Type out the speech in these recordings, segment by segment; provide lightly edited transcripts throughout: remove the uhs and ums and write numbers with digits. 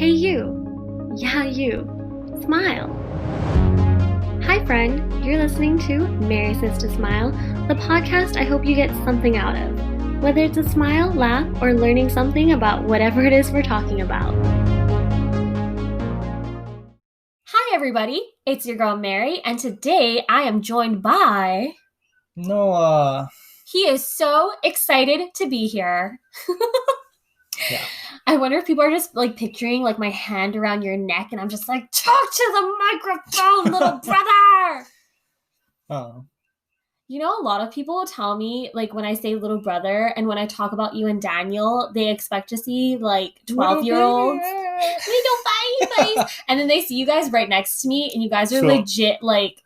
Hey you. Yeah, you. Smile. Hi friend, you're listening to Marysaystosmile, the podcast I hope you get something out of. Whether it's a smile, laugh, or learning something about whatever it is we're talking about. Hi everybody, it's your girl Mary, and today I am joined by... Noah. He is so excited to be here. Yeah. I wonder if people are just like picturing like my hand around your neck and I'm just like, talk to the microphone, little brother. Oh. You know, a lot of people will tell me like when I say little brother and when I talk about you and Daniel, they expect to see like 12-year-olds. Little babies. And then they see you guys right next to me and you guys are legit like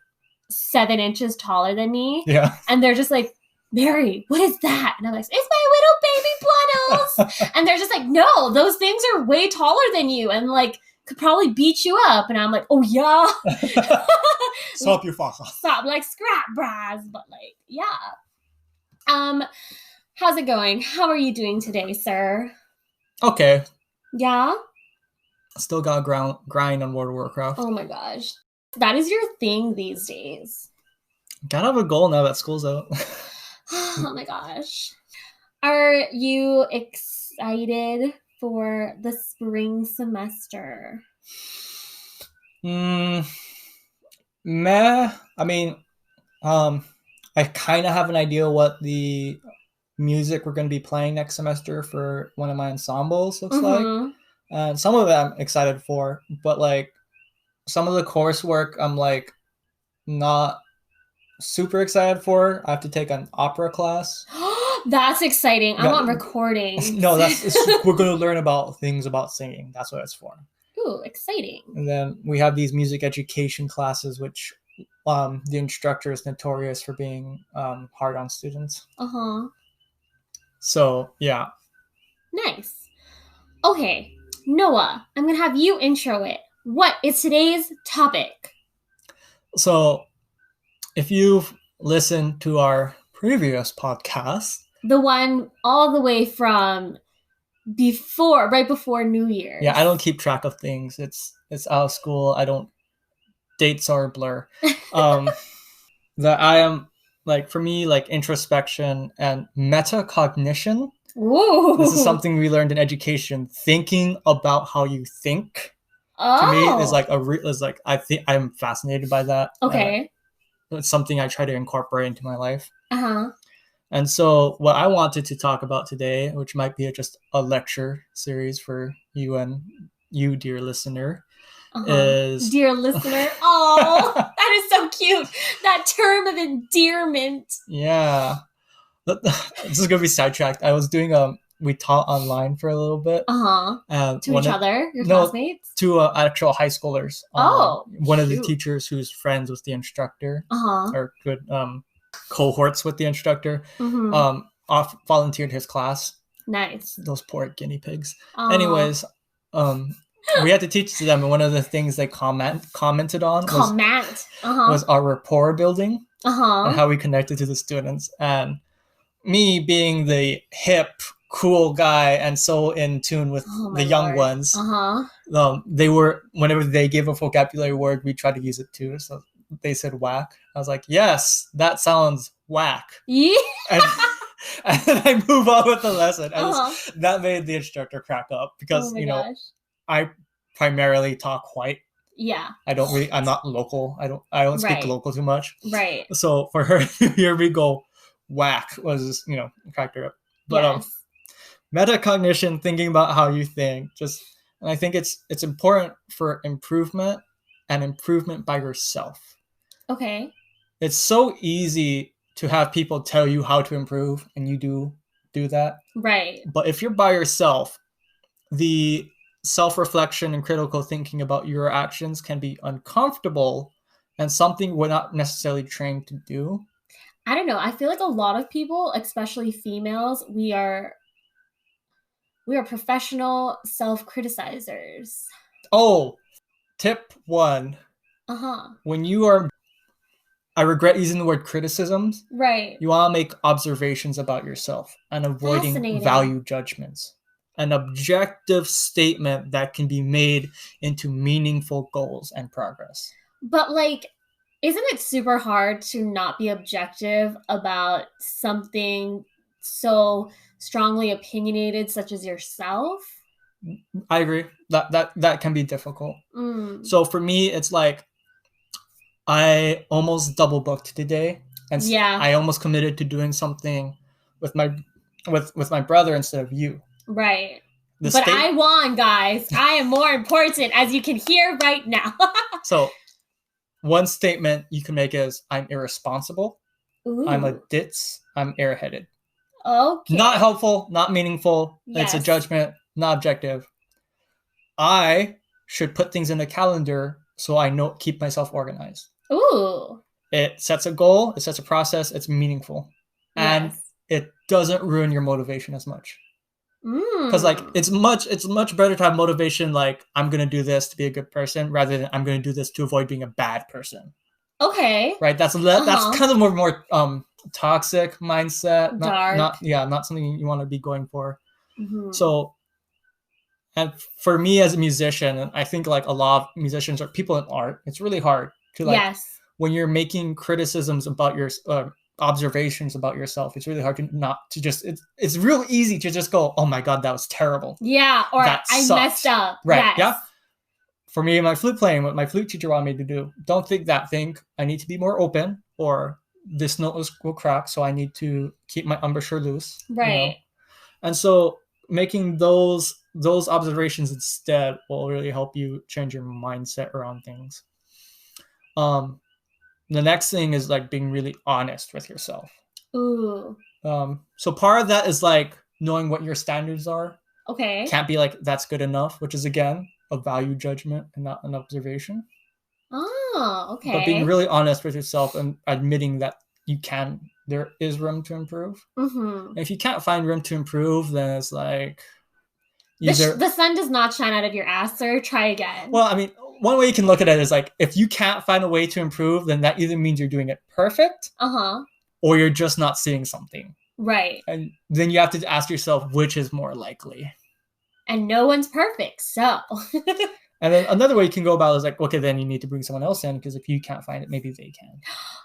7 inches taller than me. Yeah. And they're just like, Mary, what is that? And I'm like, it's my little baby Bluddles. And they're just like, no, those things are way taller than you and like could probably beat you up. And I'm like, oh yeah. Stop your fuck. Stop, like scrap bras, but like, yeah. How's it going? How are you doing today, sir? Okay. Yeah? Still got grind on World of Warcraft. Oh my gosh. That is your thing these days. Gotta have a goal now that school's out. Oh my gosh. Are you excited for the spring semester? Meh. I mean, I kind of have an idea what the music we're going to be playing next semester for one of my ensembles looks like. And some of it I'm excited for, but like some of the coursework I'm like not super excited for. I have to take an opera class. That's exciting. I'm on recording. No, we're going to learn about things about singing. That's what it's for. Ooh, exciting. And then we have these music education classes, which the instructor is notorious for being hard on students. So, yeah. Nice. Okay, Noah, I'm going to have you intro it. What is today's topic? So, if you've listened to our previous podcast, the one all the way from right before New Year's. Yeah, I don't keep track of things. It's out of school. Dates are a blur. That I am like, for me, like introspection and metacognition. Ooh. This is something we learned in education. Thinking about how you think. Oh. To me is like I think I'm fascinated by that. Okay. It's something I try to incorporate into my life. And so what I wanted to talk about today, which might be just a lecture series for you and you, dear listener, is... Dear listener. Oh, that is so cute. That term of endearment. Yeah. This is going to be sidetracked. I was doing we taught online for a little bit. To each other? Your classmates? To actual high schoolers. One of the teachers who's friends with the instructor. Or good cohorts with the instructor. Volunteered his class. Nice. Those poor guinea pigs. Anyways, we had to teach to them, and one of the things they commented on was our rapport building and how we connected to the students. And me being the hip, cool guy and so in tune with the young ones, they were, whenever they gave a vocabulary word, we tried to use it too. So they said whack. I was like, yes, that sounds whack. Yeah. And then I move on with the lesson. And that made the instructor crack up because, I primarily talk white. Yeah. I'm not local. I don't speak local too much. Right. So for her to hear me go whack was, cracked her up. But metacognition, thinking about how you think, and I think it's important for improvement and improvement by yourself. Okay. It's so easy to have people tell you how to improve, and you do that. Right. But if you're by yourself, the self-reflection and critical thinking about your actions can be uncomfortable and something we're not necessarily trained to do. I don't know. I feel like a lot of people, especially females, we are professional self-criticizers. Oh, tip 1. When you are... I regret using the word criticisms. Right. You want to make observations about yourself and avoiding value judgments. an objective statement that can be made into meaningful goals and progress. But like, isn't it super hard to not be objective about something so strongly opinionated such as yourself? I agree. That can be difficult. So for me, it's like I almost double booked today, and I almost committed to doing something with my brother instead of you. Right. But I won, guys. I am more important, as you can hear right now. So one statement you can make is, I'm irresponsible. Ooh. I'm a ditz. I'm airheaded. Okay. Not helpful, not meaningful. Yes. It's a judgment, not objective. I should put things in a calendar so I keep myself organized. Ooh. It sets a goal, it sets a process, it's meaningful. And it doesn't ruin your motivation as much. Because like it's much better to have motivation like I'm gonna do this to be a good person rather than I'm gonna do this to avoid being a bad person. Okay. Right. That's kind of more toxic mindset. Not something you want to be going for. Mm-hmm. So, and for me as a musician, and I think like a lot of musicians or people in art, it's really hard to like when you're making criticisms about your observations about yourself, it's really hard to just it's real easy to just go, oh my god, that was terrible. Yeah, or I messed up. Right. Yes. Yeah. For me, my flute playing, what my flute teacher wanted me to do, don't think that, think I need to be more open, or this note will crack, so I need to keep my embouchure loose. Right. You know? And so making those observations instead will really help you change your mindset around things. The next thing is like being really honest with yourself. Ooh. So part of that is like knowing what your standards are. Okay. Can't be like, that's good enough, which is again a value judgment and not an observation. Oh, okay. But being really honest with yourself and admitting that there is room to improve. Mm-hmm. And if you can't find room to improve, then it's like the sun does not shine out of your ass, sir. Try again. Well, I mean, one way you can look at it is like, if you can't find a way to improve, then that either means you're doing it perfect, or you're just not seeing something. Right. And then you have to ask yourself, which is more likely. And no one's perfect, so. And then another way you can go about it is like, okay, then you need to bring someone else in, because if you can't find it, maybe they can.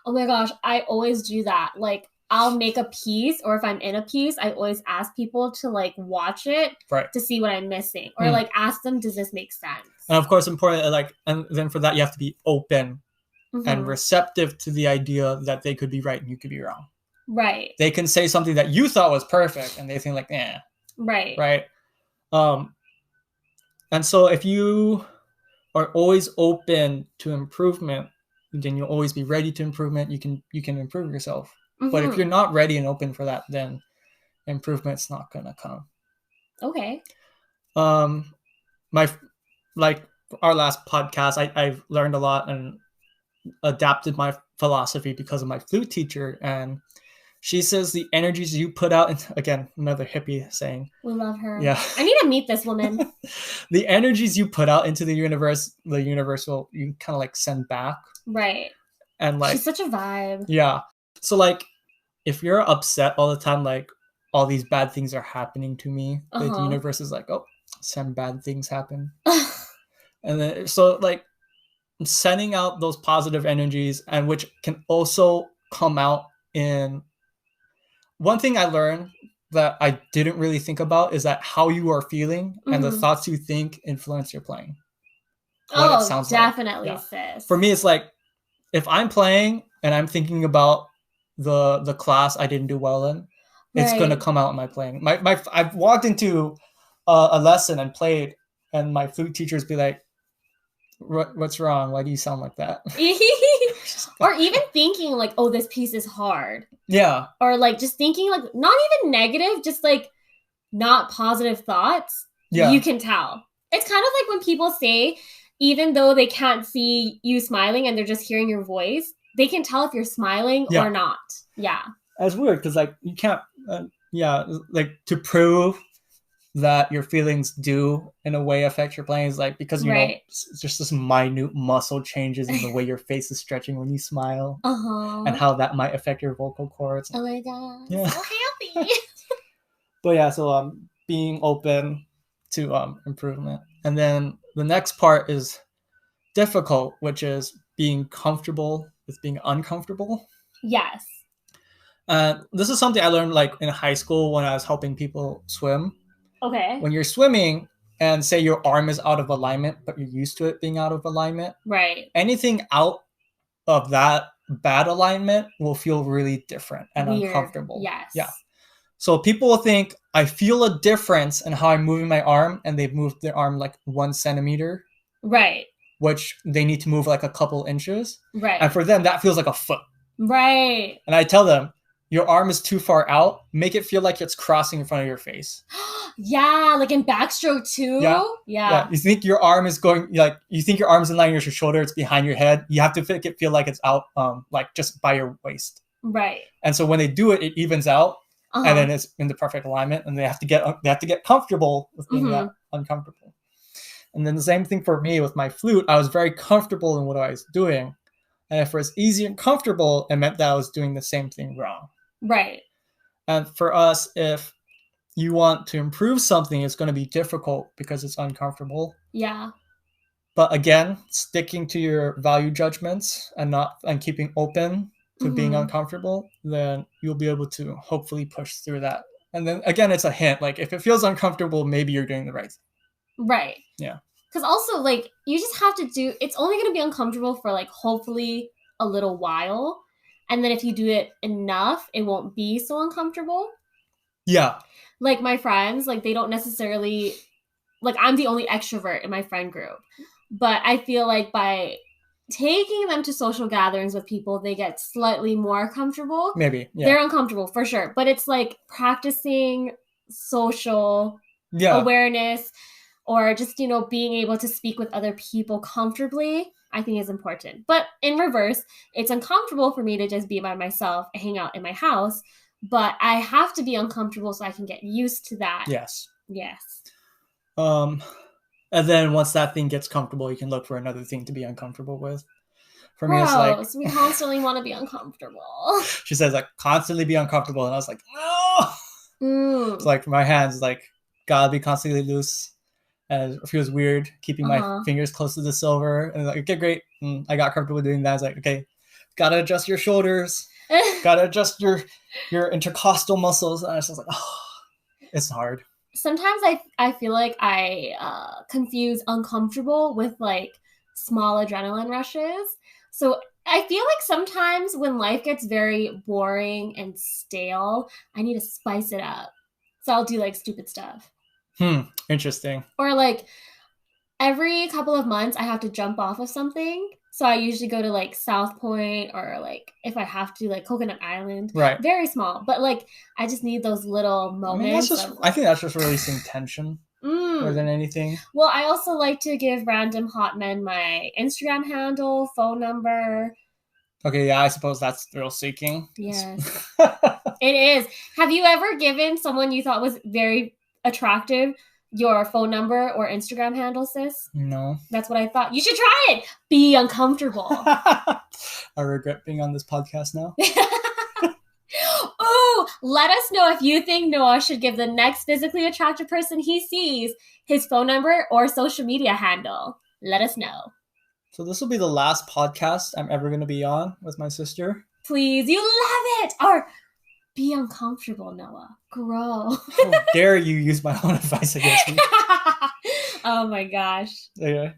Oh my gosh, I always do that. Like, I'll make a piece, or if I'm in a piece, I always ask people to like watch it to see what I'm missing, or like ask them, does this make sense? And of course, important, like, and then for that, you have to be open and receptive to the idea that they could be right and you could be wrong. Right. They can say something that you thought was perfect and they think like, eh. Right. Right. And so if you are always open to improvement, then you'll always be ready to improvement. You can improve yourself. Mm-hmm. But if you're not ready and open for that, then improvement's not gonna come. Okay. Like our last podcast, I've learned a lot and adapted my philosophy because of my flute teacher, and she says the energies you put out, again, another hippie saying. We love her. Yeah. I need to meet this woman. The energies you put out into the universe will, you kind of like send back. Right. And like. She's such a vibe. Yeah. So like, if you're upset all the time, like all these bad things are happening to me, the universe is like, oh, some bad things happen. And then, so like sending out those positive energies, and which can also come out in. One thing I learned that I didn't really think about is that how you are feeling and the thoughts you think influence your playing. What it sounds definitely, like. Yeah. Sis. For me, it's like if I'm playing and I'm thinking about the class I didn't do well in, it's gonna come out in my playing. I've walked into a lesson and played, and my flute teachers be like, "What's wrong? Why do you sound like that?" Or even thinking like, oh, this piece is hard. Yeah. Or like just thinking like not even negative, just like not positive thoughts. Yeah. You can tell. It's kind of like when people say, even though they can't see you smiling and they're just hearing your voice, they can tell if you're smiling or not. Yeah. That's weird because like you can't, like to prove that your feelings do in a way affect your playing is like because you know it's just this minute muscle changes in the way your face is stretching when you smile, and how that might affect your vocal cords. Oh my god! Yeah, so happy. But yeah, so being open to improvement. And then the next part is difficult, which is being comfortable with being uncomfortable. Yes. This is something I learned like in high school when I was helping people swim. Okay. When you're swimming and say your arm is out of alignment, but you're used to it being out of alignment. Right. Anything out of that bad alignment will feel really different and Weird. Uncomfortable. Yes. Yeah. So people will think I feel a difference in how I'm moving my arm, and they've moved their arm like 1 centimeter. Right. Which they need to move like a couple inches. Right. And for them, that feels like a foot. Right. And I tell them, your arm is too far out. Make it feel like it's crossing in front of your face. Yeah, like in backstroke too. Yeah. You think your arm is going, like, you think your arm's in line with your shoulder, it's behind your head. You have to make it feel like it's out, like just by your waist. Right. And so when they do it, it evens out, and then it's in the perfect alignment. And they have to get comfortable with being that uncomfortable. And then the same thing for me with my flute. I was very comfortable in what I was doing. And if it was easy and comfortable, it meant that I was doing the same thing wrong. Right. And for us, if you want to improve something, it's going to be difficult because it's uncomfortable. Yeah. But again, sticking to your value judgments and keeping open to being uncomfortable, then you'll be able to hopefully push through that. And then again, it's a hint. Like if it feels uncomfortable, maybe you're doing the right thing. Right. Yeah. Because also, like, you just have to do, it's only going to be uncomfortable for, like, hopefully a little while. And then if you do it enough, it won't be so uncomfortable. Yeah. Like, my friends, like, they don't necessarily, like, I'm the only extrovert in my friend group. But I feel like by taking them to social gatherings with people, they get slightly more comfortable. Maybe. Yeah. They're uncomfortable, for sure. But it's, like, practicing social awareness, or just, being able to speak with other people comfortably, I think is important. But in reverse, it's uncomfortable for me to just be by myself and hang out in my house. But I have to be uncomfortable so I can get used to that. Yes. Yes. And then once that thing gets comfortable, you can look for another thing to be uncomfortable with. For me, it's like we constantly want to be uncomfortable. She says like constantly be uncomfortable, and I was like, no. It's like my hands like gotta be constantly loose. And it feels weird keeping my fingers close to the silver. And like, okay, great. And I got comfortable doing that. I was like, okay, gotta adjust your shoulders, gotta adjust your intercostal muscles. And I was just like, oh, it's hard. Sometimes I feel like I confuse uncomfortable with like small adrenaline rushes. So I feel like sometimes when life gets very boring and stale, I need to spice it up. So I'll do like stupid stuff. Interesting. Or like every couple of months I have to jump off of something. So I usually go to like South Point, or like if I have to, like Coconut Island. Right. Very small. But like I just need those little moments. I think that's just releasing tension more than anything. Well, I also like to give random hot men my Instagram handle, phone number. Okay, yeah, I suppose that's thrill seeking. Yes. It is. Have you ever given someone you thought was very attractive your phone number or Instagram handle, sis? No. That's what I thought. You should try it. Be uncomfortable. I regret being on this podcast now. Oh, let us know if you think Noah should give the next physically attractive person he sees his phone number or social media handle. Let us know. So this will be the last podcast I'm ever going to be on with my sister. Please, you love it. Or be uncomfortable, Noah. Grow. How dare you use my own advice against me? Oh my gosh. Okay.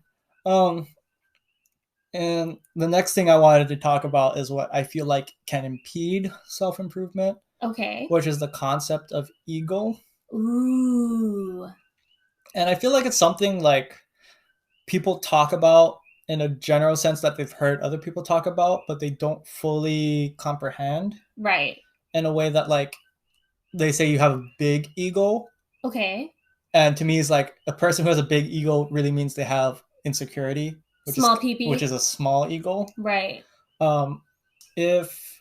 And the next thing I wanted to talk about is what I feel like can impede self-improvement. Okay. Which is the concept of ego. Ooh. And I feel like it's something like people talk about in a general sense that they've heard other people talk about, but they don't fully comprehend. Right. In a way that, like, they say you have a big ego. Okay. And to me, it's like a person who has a big ego really means they have insecurity. Small PP. Which is a small ego. Right. If,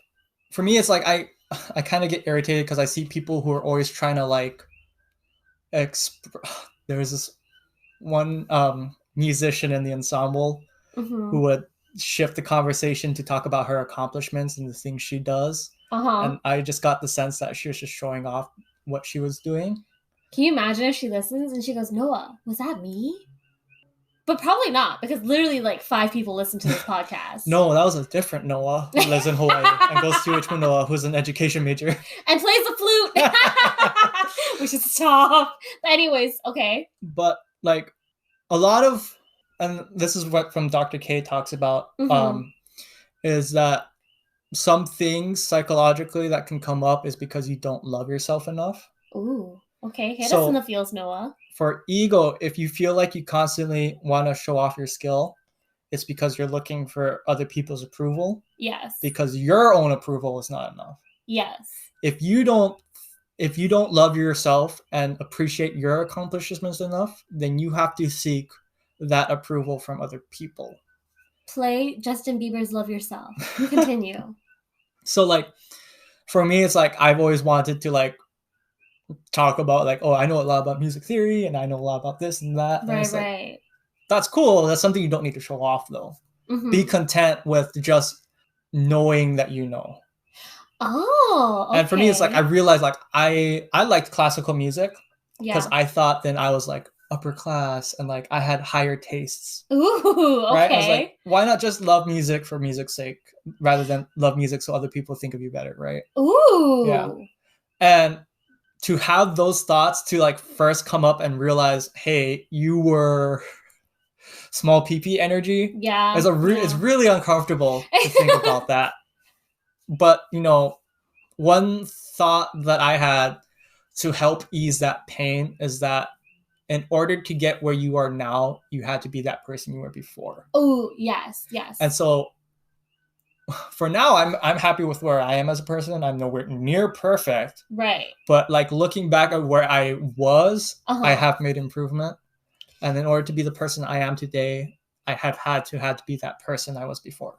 for me, it's like I kind of get irritated because I see people who are always trying to, like, there's this one musician in the ensemble who would shift the conversation to talk about her accomplishments and the things she does. And I just got the sense that she was just showing off what she was doing. Can you imagine if she listens and she goes, Noah, was that me? But probably not, because literally like 5 people listen to this podcast. No, that was a different Noah who lives in Hawaii and goes to Richmond Noah, who's an education major. And plays the flute. We should stop. But anyways, okay. But like a lot of, and this is what from Dr. K talks about, is that some things psychologically that can come up is because you don't love yourself enough. Ooh, okay. Hit us in the feels, Noah. For ego, if you feel like you constantly want to show off your skill, it's because you're looking for other people's approval. Yes. Because your own approval is not enough. Yes. If you don't love yourself and appreciate your accomplishments enough, then you have to seek that approval from other people. Play Justin Bieber's Love Yourself. You continue. So like for me, it's like I've always wanted to like talk about like, oh, I know a lot about music theory and I know a lot about this and that. Right, and like, that's cool. That's something you don't need to show off though. Be content with just knowing that you know. Oh, okay. And for me, it's like I realized like I liked classical music because I thought then I was like upper class and like I had higher tastes. Ooh, okay. Right? I was like, why not just love music for music's sake rather than love music so other people think of you better, right? Ooh. Yeah. And to have those thoughts to like first come up and realize, hey, you were small PP energy. Yeah. It's really uncomfortable to think about that. But, you know, one thought that I had to help ease that pain is that in order to get where you are now, you had to be that person you were before. Oh, yes, yes. And so for now, I'm happy with where I am as a person. I'm nowhere near perfect. Right. But like looking back at where I was, I have made improvement. And in order to be the person I am today, I have had to be that person I was before.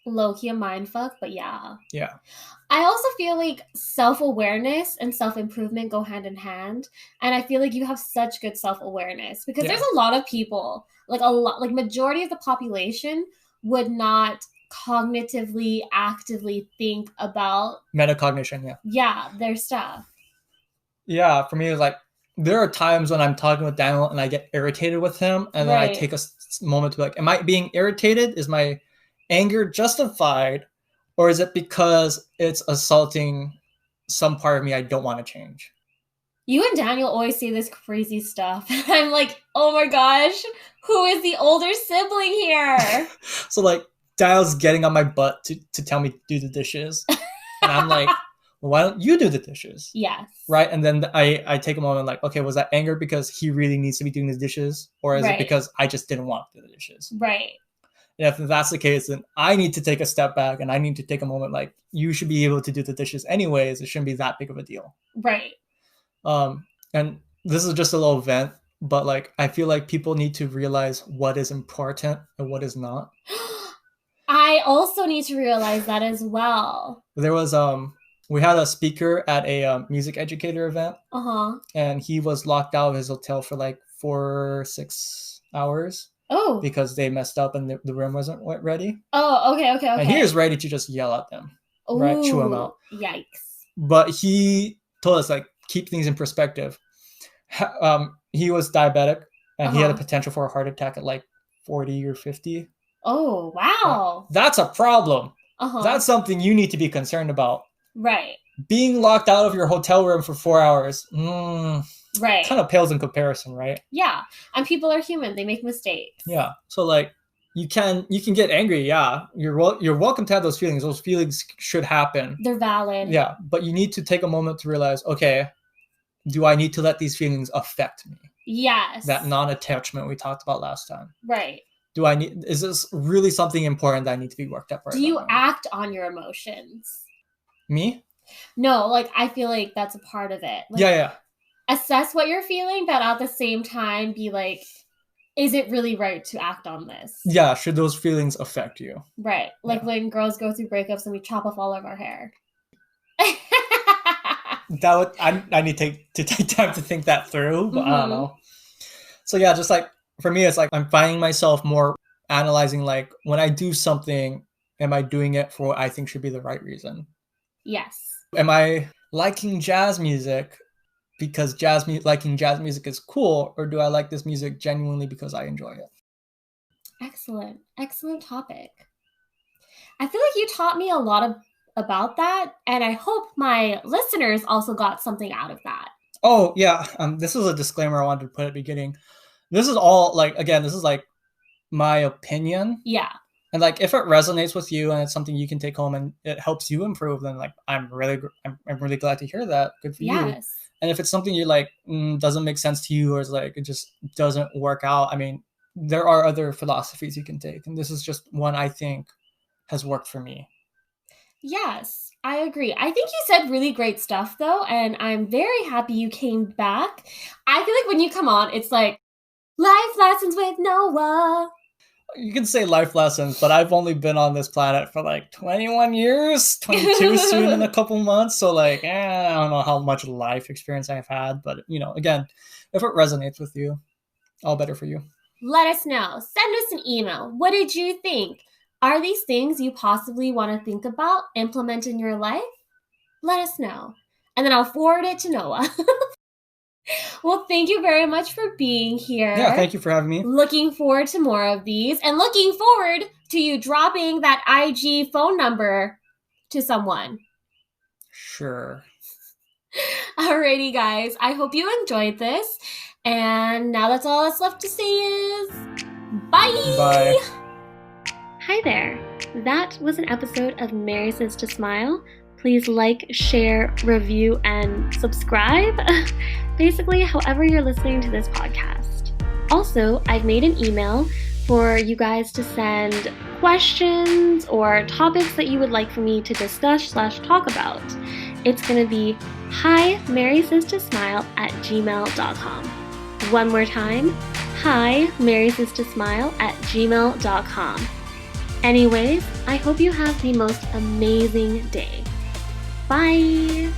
Low-key a mindfuck, but yeah. Yeah. I also feel like self-awareness and self-improvement go hand in hand. And I feel like you have such good self-awareness because there's a lot of people, like majority of the population would not cognitively actively think about metacognition. Yeah, their stuff. Yeah, for me, it's like there are times when I'm talking with Daniel and I get irritated with him, and then I take a moment to be like, am I being irritated? Is my anger justified, or is it because it's assaulting some part of me I don't want to change? You and Daniel always say this crazy stuff. I'm like, oh my gosh, who is the older sibling here? So like Daniel's getting on my butt to tell me to do the dishes. And I'm like, well, why don't you do the dishes? Yes. Right? And then I take a moment like, okay, was that anger because he really needs to be doing the dishes? Or is it because I just didn't want to do the dishes? Right. And if that's the case, then I need to take a step back and I need to take a moment like, you should be able to do the dishes anyways. It shouldn't be that big of a deal. Right. And this is just a little vent, but like, I feel like people need to realize what is important and what is not. I also need to realize that as well. There was, we had a speaker at a music educator event. And he was locked out of his hotel for like 4-6 hours. Oh. Because they messed up and the room wasn't ready. Oh, okay. And he was ready to just yell at them. Ooh, right? Chew them out. Yikes. But he told us, like, keep things in perspective. He was diabetic and he had a potential for a heart attack at like 40 or 50. Oh, wow. That's a problem. That's something you need to be concerned about. Right. Being locked out of your hotel room for 4 hours. Right. Kind of pales in comparison, right? Yeah. And people are human. They make mistakes. Yeah. So like you can get angry. Yeah. You're welcome to have those feelings. Those feelings should happen. They're valid. Yeah. But you need to take a moment to realize, okay, do I need to let these feelings affect me? Yes. That non-attachment we talked about last time. Right. Is this really something important that I need to be worked up right now? Do you act on your emotions? Me? No, like I feel like that's a part of it. Like, yeah. Assess what you're feeling, but at the same time be like, is it really right to act on this? Yeah, should those feelings affect you? Right. Like when girls go through breakups and we chop off all of our hair. I need to take time to think that through, but I don't know. So yeah, just like for me, it's like I'm finding myself more analyzing like when I do something, am I doing it for what I think should be the right reason? Yes. Am I liking jazz music because liking jazz music is cool, or do I like this music genuinely because I enjoy it? Excellent topic. I feel like you taught me a lot about that, and I hope my listeners also got something out of that. Oh, yeah. This is a disclaimer I wanted to put at the beginning. This is all, this is my opinion. Yeah. And if it resonates with you and it's something you can take home and it helps you improve, then I'm really glad to hear that. Good for you. And if it's something you're doesn't make sense to you, or it just doesn't work out, I mean, there are other philosophies you can take, and this is just one I think has worked for me. Yes, I agree. I think you said really great stuff, though, and I'm very happy you came back. I feel like when you come on, it's like life lessons with Noah. You can say life lessons, but I've only been on this planet for 21 years, 22 soon in a couple months. So I don't know how much life experience I've had, but again, if it resonates with you, all better for you. Let us know. Send us an email. What did you think? Are these things you possibly want to think about, implement in your life? Let us know. And then I'll forward it to Noah. Well, thank you very much for being here. Yeah, thank you for having me. Looking forward to more of these, and looking forward to you dropping that IG phone number to someone. Sure. Alrighty, guys. I hope you enjoyed this. And now that's all that's left to say is bye. Bye. Hi there. That was an episode of Marysaystosmile. Please like, share, review, and subscribe. Basically, however you're listening to this podcast. Also, I've made an email for you guys to send questions or topics that you would like for me to discuss/talk about. It's going to be himarysaystosmile@gmail.com. One more time, himarysaystosmile@gmail.com. Anyways, I hope you have the most amazing day. Bye!